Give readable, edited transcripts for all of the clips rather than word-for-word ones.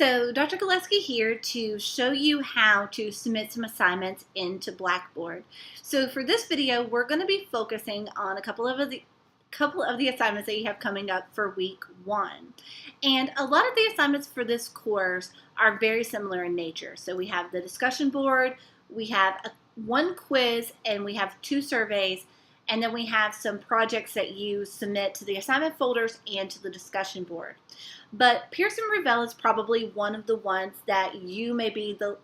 So Dr. Gillespie here to show you how to submit some assignments into Blackboard. So for this video, we're going to be focusing on a couple of the assignments that you have coming up for week 1. And a lot of the assignments for this course are very similar in nature. So we have the discussion board, we have one quiz, and we have 2 surveys. And then we have some projects that you submit to the assignment folders and to the discussion board. But Pearson Revell is probably one of the ones that you may be the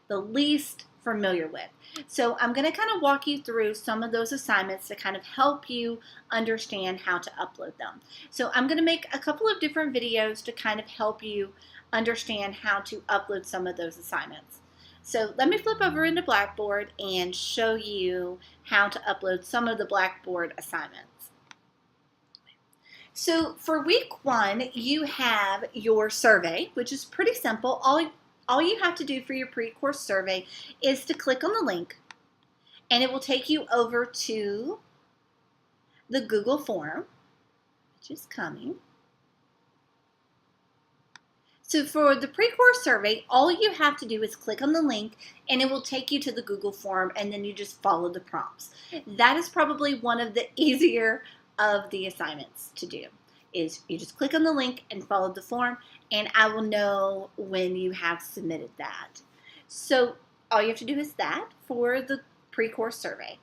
least familiar with. So I'm going to kind of walk you through some of those assignments to kind of help you understand how to upload them. So I'm going to make a couple of different videos to kind of help you understand how to upload some of those assignments. So let me flip over into Blackboard and show you how to upload some of the Blackboard assignments. So for week 1, you have your survey, which is pretty simple. All you have to do for your pre-course survey is to click on the link, and it will take you over to the Google form, which is coming. So for the pre-course survey, all you have to do is click on the link and it will take you to the Google form, and then you just follow the prompts. That is probably one of the easier of the assignments to do, is you just click on the link and follow the form, and I will know when you have submitted that. So all you have to do is that for the pre-course survey.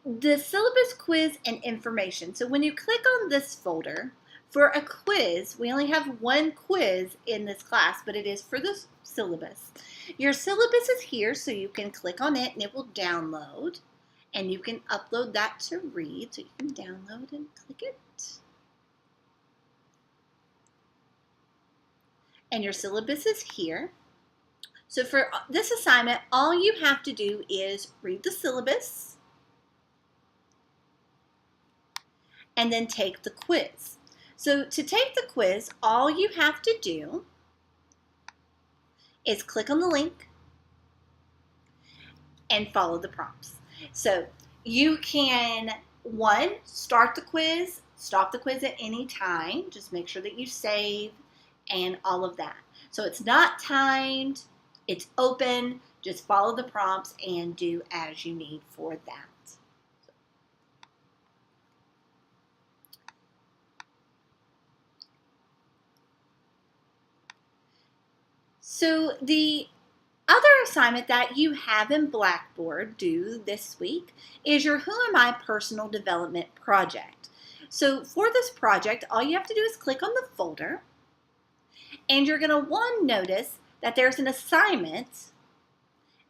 The syllabus, quiz, and information. So when you click on this folder, for a quiz, we only have one quiz in this class, but it is for the syllabus. Your syllabus is here, so you can click on it and it will download, and you can upload that to read. So you can download and click it. And your syllabus is here. So for this assignment, all you have to do is read the syllabus and then take the quiz. So to take the quiz, all you have to do is click on the link and follow the prompts. So you can, 1, start the quiz, stop the quiz at any time. Just make sure that you save and all of that. So it's not timed, it's open. Just follow the prompts and do as you need for that. So the other assignment that you have in Blackboard due this week is your Who Am I Personal Development project. So for this project, all you have to do is click on the folder, and you're going to notice that there's an assignment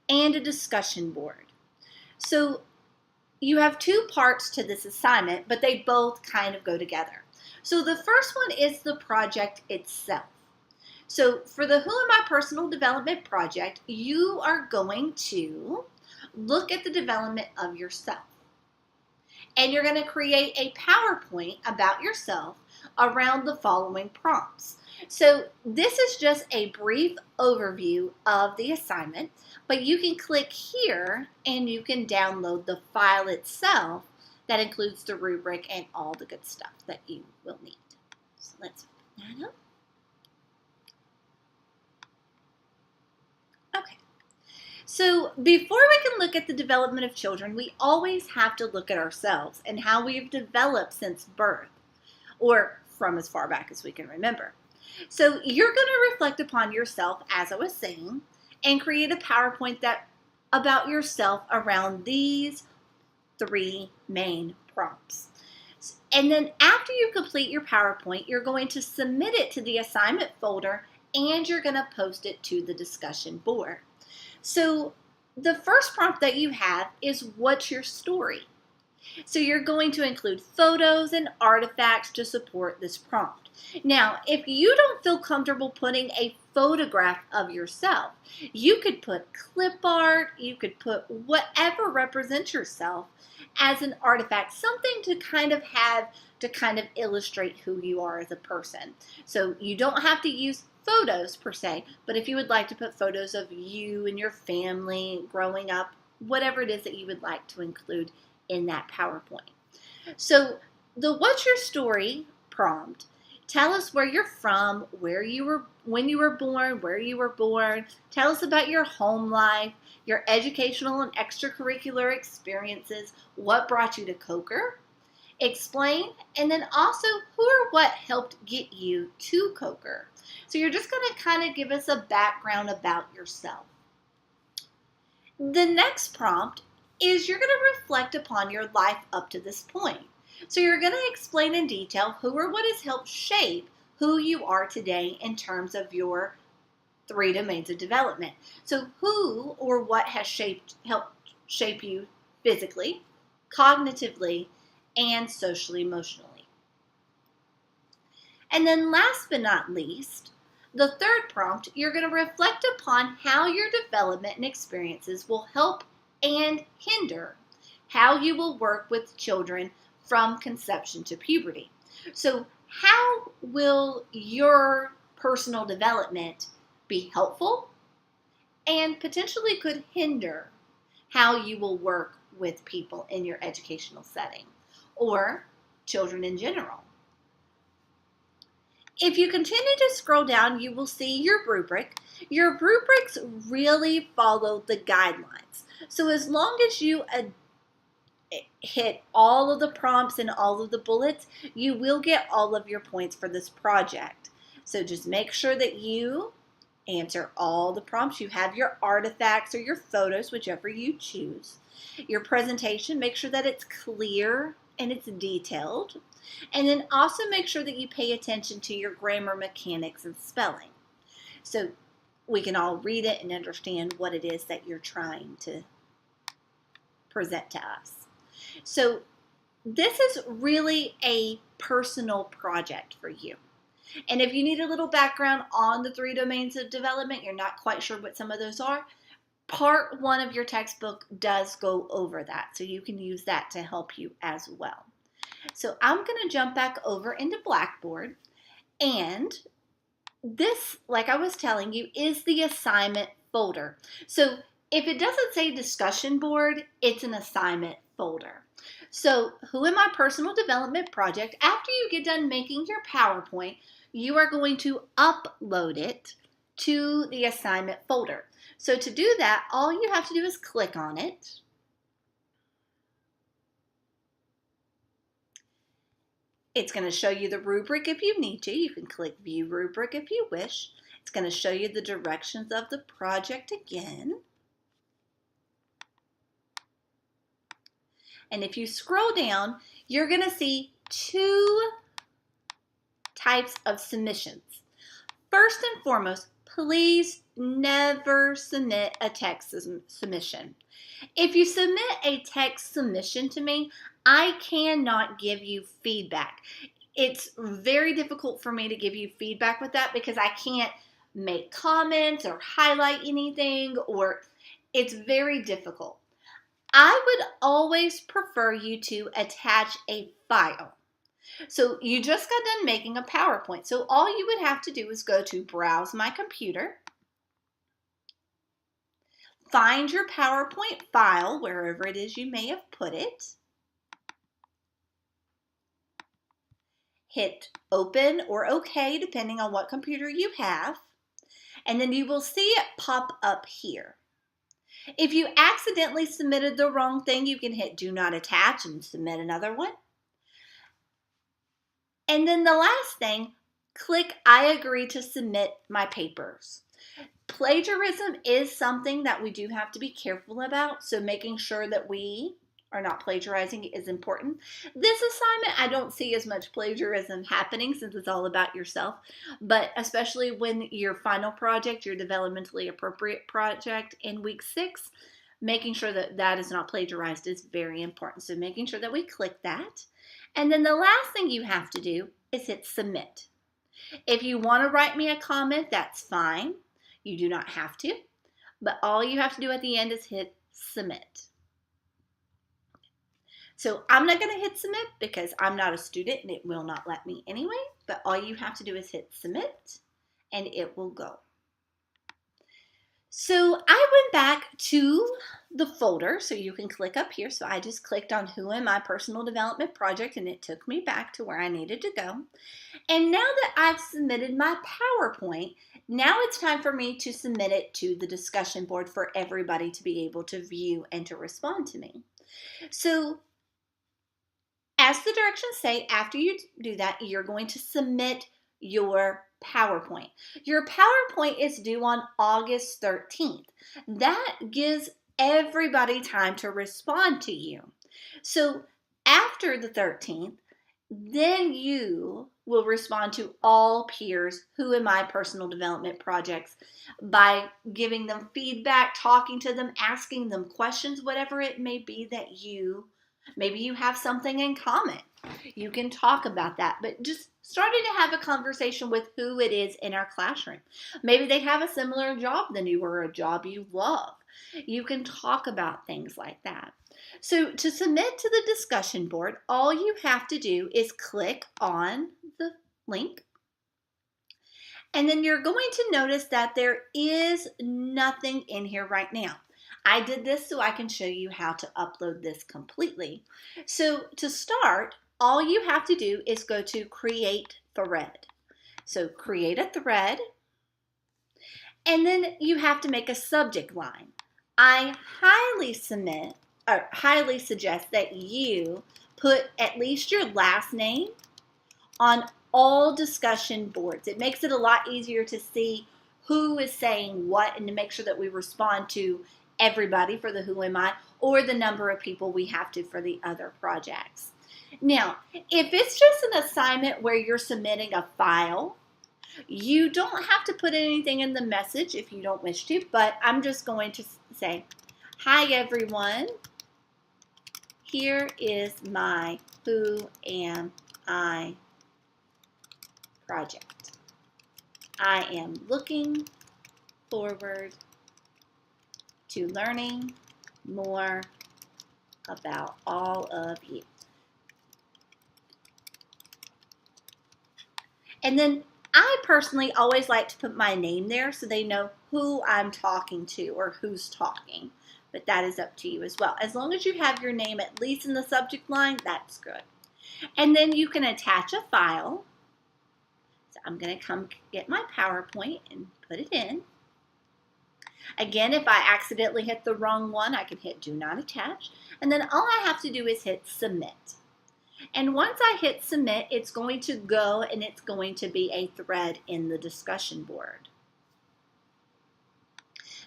and a discussion board. So you have 2 parts to this assignment, but they both kind of go together. So the first one is the project itself. So for the Who Am I Personal Development project, you are going to look at the development of yourself. And you're going to create a PowerPoint about yourself around the following prompts. So this is just a brief overview of the assignment, but you can click here and you can download the file itself that includes the rubric and all the good stuff that you will need. So let's open that up. Okay, so before we can look at the development of children, we always have to look at ourselves and how we've developed since birth, or from as far back as we can remember. So you're going to reflect upon yourself, as I was saying, and create a PowerPoint about yourself around these 3 main prompts. And then after you complete your PowerPoint, you're going to submit it to the assignment folder, and you're going to post it to the discussion board. So the first prompt that you have is, what's your story? So you're going to include photos and artifacts to support this prompt. Now, if you don't feel comfortable putting a photograph of yourself, you could put clip art, you could put whatever represents yourself as an artifact, something to kind of illustrate who you are as a person. So you don't have to use photos per se, but if you would like to put photos of you and your family growing up, whatever it is that you would like to include in that PowerPoint. So the What's Your Story prompt Tell us where you're from, when you were born, where you were born. Tell us about your home life, your educational and extracurricular experiences, what brought you to Coker. Explain, and then also who or what helped get you to Coker. So you're just going to kind of give us a background about yourself. The next prompt is you're going to reflect upon your life up to this point. So you're going to explain in detail who or what has helped shape who you are today in terms of your 3 domains of development. So who or what has helped shape you physically, cognitively, and socially emotionally. And then last but not least, the third prompt, you're going to reflect upon how your development and experiences will help and hinder how you will work with children from conception to puberty. So how will your personal development be helpful and potentially could hinder how you will work with people in your educational setting or children in general? If you continue to scroll down, you will see your rubric. Your rubrics really follow the guidelines. So as long as you hit all of the prompts and all of the bullets, you will get all of your points for this project. So just make sure that you answer all the prompts. You have your artifacts or your photos, whichever you choose. Your presentation, make sure that it's clear and it's detailed. And then also make sure that you pay attention to your grammar, mechanics, and spelling. So we can all read it and understand what it is that you're trying to present to us. So this is really a personal project for you. And if you need a little background on the 3 domains of development, you're not quite sure what some of those are, part 1 of your textbook does go over that. So you can use that to help you as well. So I'm going to jump back over into Blackboard. And this, like I was telling you, is the assignment folder. So if it doesn't say discussion board, it's an assignment folder. So who in my personal development project, after you get done making your PowerPoint, you are going to upload it to the assignment folder. So to do that, all you have to do is click on it. It's going to show you the rubric if you need to. You can click View Rubric if you wish. It's going to show you the directions of the project again. And if you scroll down, you're going to see 2 types of submissions. First and foremost, please never submit a text submission. If you submit a text submission to me, I cannot give you feedback. It's very difficult for me to give you feedback with that because I can't make comments or highlight anything, or it's very difficult. I would always prefer you to attach a file. So you just got done making a PowerPoint. So all you would have to do is go to Browse My Computer, find your PowerPoint file wherever it is you may have put it, hit Open or OK depending on what computer you have, and then you will see it pop up here. If you accidentally submitted the wrong thing, you can hit Do Not Attach and submit another one. And then the last thing, click I agree to submit my papers. Plagiarism is something that we do have to be careful about, so making sure that we are not plagiarizing is important. This assignment, I don't see as much plagiarism happening since it's all about yourself, but especially when your final project, your developmentally appropriate project in week 6, making sure that that is not plagiarized is very important. So making sure that we click that. And then the last thing you have to do is hit Submit. If you want to write me a comment, that's fine. You do not have to, but all you have to do at the end is hit Submit. So I'm not going to hit Submit because I'm not a student and it will not let me anyway, but all you have to do is hit Submit and it will go. So I went back to the folder, so you can click up here. So I just clicked on Who Am I Personal Development Project, and it took me back to where I needed to go. And now that I've submitted my PowerPoint, now it's time for me to submit it to the discussion board for everybody to be able to view and to respond to me. So as the directions say, after you do that, you're going to submit your PowerPoint. Your PowerPoint is due on August 13th. That gives everybody time to respond to you. So after the 13th, then you will respond to all peers Who Am I Personal Development projects by giving them feedback, talking to them, asking them questions, whatever it may be that maybe you have something in common. You can talk about that, but just starting to have a conversation with who it is in our classroom. Maybe they have a similar job than you or a job you love. You can talk about things like that. So to submit to the discussion board, all you have to do is click on the link. And then you're going to notice that there is nothing in here right now. I did this so I can show you how to upload this completely. So to start, all you have to do is go to Create Thread. So create a thread, and then you have to make a subject line. I highly suggest that you put at least your last name on all discussion boards. It makes it a lot easier to see who is saying what and to make sure that we respond to everybody for the Who Am I, or the number of people we have to for the other projects. Now, if it's just an assignment where you're submitting a file, you don't have to put anything in the message if you don't wish to, but I'm just going to say, hi everyone, here is my Who Am I project. I am looking forward to learning more about all of you. And then I personally always like to put my name there so they know who I'm talking to or who's talking. But that is up to you as well. As long as you have your name at least in the subject line, that's good. And then you can attach a file. So I'm going to come get my PowerPoint and put it in. Again, if I accidentally hit the wrong one, I can hit Do Not Attach. And then all I have to do is hit Submit. And once I hit Submit, it's going to go and it's going to be a thread in the discussion board.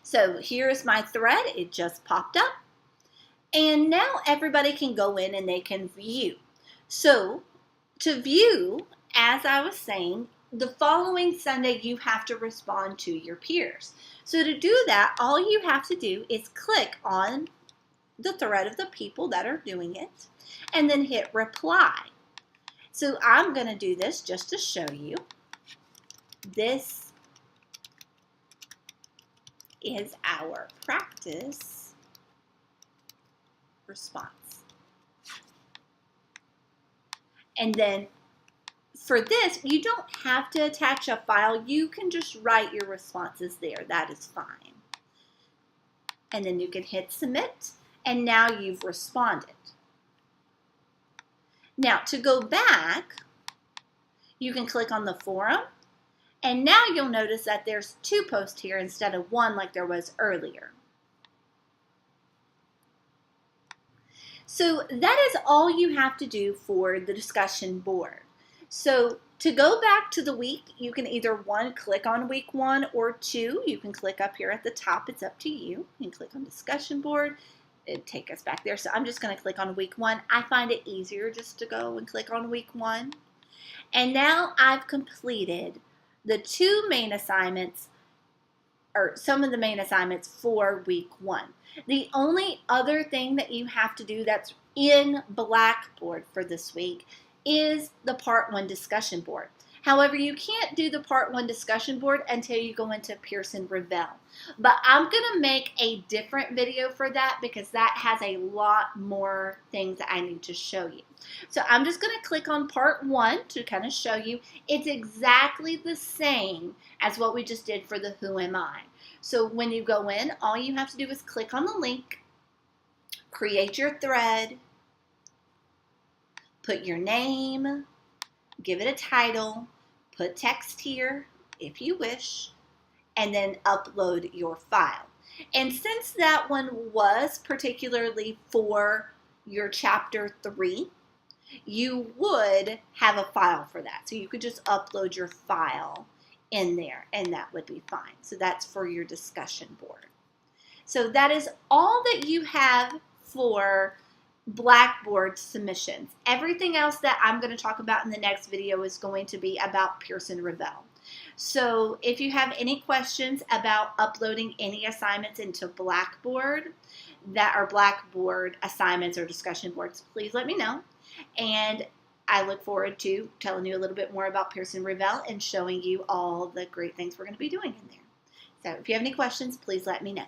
So here's my thread. It just popped up. And now everybody can go in and they can view. So to view, as I was saying, the following Sunday you have to respond to your peers. So to do that, all you have to do is click on the thread of the people that are doing it and then hit reply. So I'm going to do this just to show you. This is our practice response. And then for this, you don't have to attach a file. You can just write your responses there. That is fine. And then you can hit submit, and now you've responded. Now, to go back, you can click on the forum, and now you'll notice that there's 2 posts here instead of 1 like there was earlier. So that is all you have to do for the discussion board. So to go back to the week, you can either 1, click on week 1, or 2, you can click up here at the top. It's up to you. You can click on discussion board. It'd take us back there. So I'm just going to click on week 1. I find it easier just to go and click on week 1. And now I've completed the 2 main assignments, or some of the main assignments for week 1. The only other thing that you have to do that's in Blackboard for this week is the Part 1 discussion board. However, you can't do the Part 1 discussion board until you go into Pearson Revel. But I'm going to make a different video for that because that has a lot more things that I need to show you. So I'm just going to click on Part 1 to kind of show you. It's exactly the same as what we just did for the Who Am I. So when you go in, all you have to do is click on the link, create your thread, put your name, give it a title, put text here if you wish, and then upload your file. And since that one was particularly for your chapter 3, you would have a file for that. So you could just upload your file in there and that would be fine. So that's for your discussion board. So that is all that you have for Blackboard submissions. Everything else that I'm going to talk about in the next video is going to be about Pearson Revel. So if you have any questions about uploading any assignments into Blackboard that are Blackboard assignments or discussion boards, please let me know. And I look forward to telling you a little bit more about Pearson Revel and showing you all the great things we're going to be doing in there. So if you have any questions, please let me know.